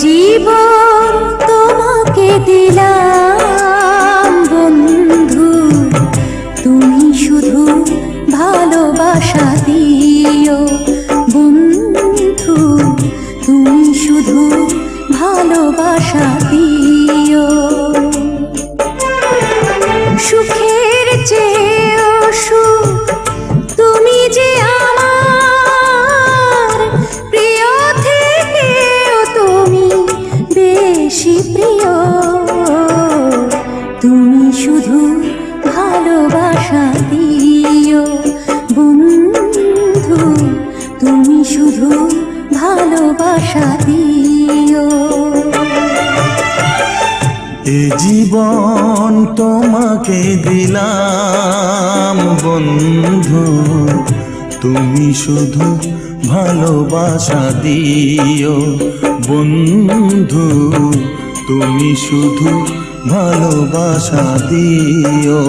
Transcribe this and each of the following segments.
জীবন তোমাকে দিলাম বন্ধু, তুমি শুধু ভালোবাসা দিও বন্ধু, তুমি শুধু ভালোবাসা দিও। সুখের চেয়েও সুখ তুমি যে আমার প্রিয় থেকেও তুমি বেশি প্রিয়, তুমি শুধু ভালোবাসা দিও বন্ধু, তুমি শুধু ভালোবাসা দিও। এ জীবন তোমাকে দিলাম বন্ধু, তুমি শুধু ভালোবাসা দিও বন্ধু, তুমি শুধু ভালোবাসা দিও।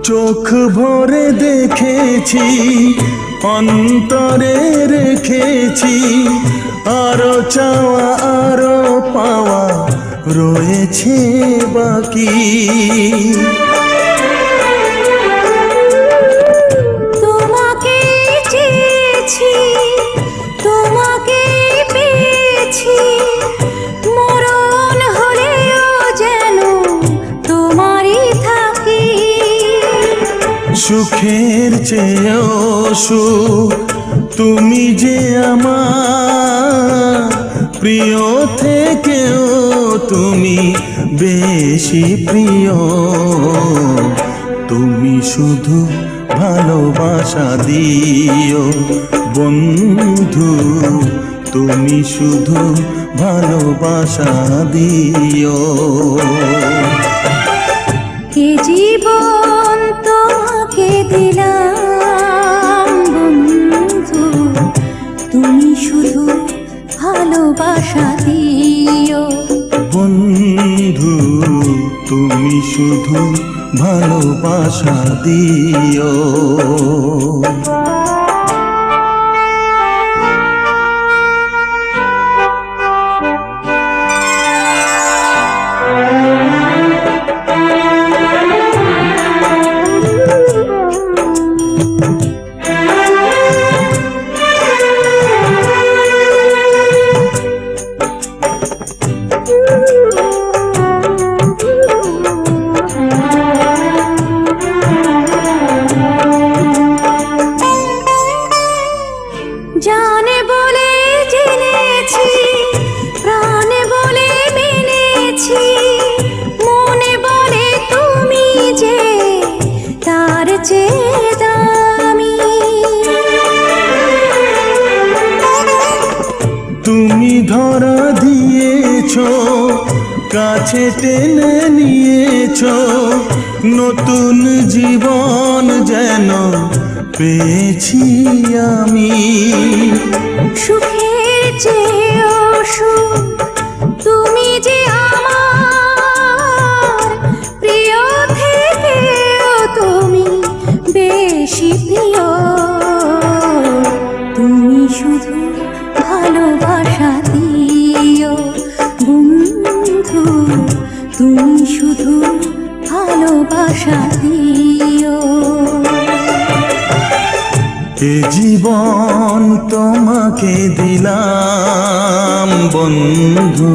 চোখ ভরে দেখেছি, অন্তরে রেখেছি, আরো চাওয়া আরো পাওয়া রয়েছে বাকি। তোমাকে চেয়েছি, তোমাকে পেয়েছি, মরণ হলেও যেন তোমারই থাকি। সুখের চেয়েও সুখ তুমি যে আমার প্রিয় থেকেও তুমি বেশি প্রিয়, তুমি শুধু ভালোবাসা দিও বন্ধু, তুমি শুধু ভালোবাসা দিও। এ জীবন তোমাকে দিলাম বন্ধু, তুমি শুধু ভালোবাসা দিও বন্ধু, তুমি শুধু ভালোবাসা দিও। জানে বলে জেনেছি, প্রাণে বলে মেনেছি, মনে বলে তুমি যে তার চেয়ে দামি। তুমি ধরা দিয়েছ, কাছে টেনে নিয়েছ, নতুন জীবন যেন পেয়েছি আমি। সুখের চেয়েও সুখ তুমি যে আমার প্রিয় থেকেও তুমি বেশি প্রিয়, তুমি শুধু ভালোবাসা দিও বন্ধু, তুমি শুধু ভালোবাসা দিও। এ জীবন তোমাকে দিলাম বন্ধু,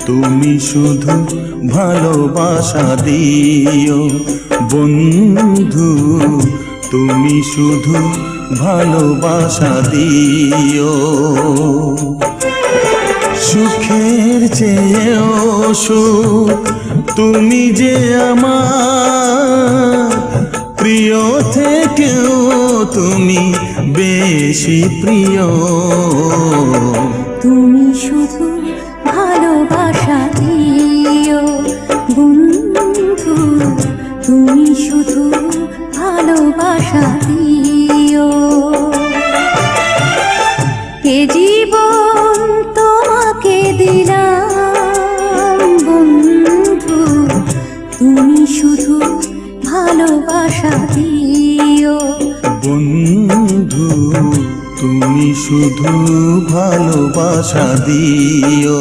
তুমি শুধু ভালোবাসা দিও বন্ধু, তুমি শুধু ভালোবাসা দিও। সুখের চেয়েও সুখ তুমি যে আমার, প্রিয় থেকেও তুমি বেশি প্রিয়। তুমি শুধু ভালোবাসা দিও বন্ধু, তুমি শুধু ভালোবাসা দিও। এ জীবন তোমাকে দিলাম বন্ধু, তুমি শুধু ভালোবাসা দিও বন্ধু, তুমি শুধু ভালোবাসা দিও।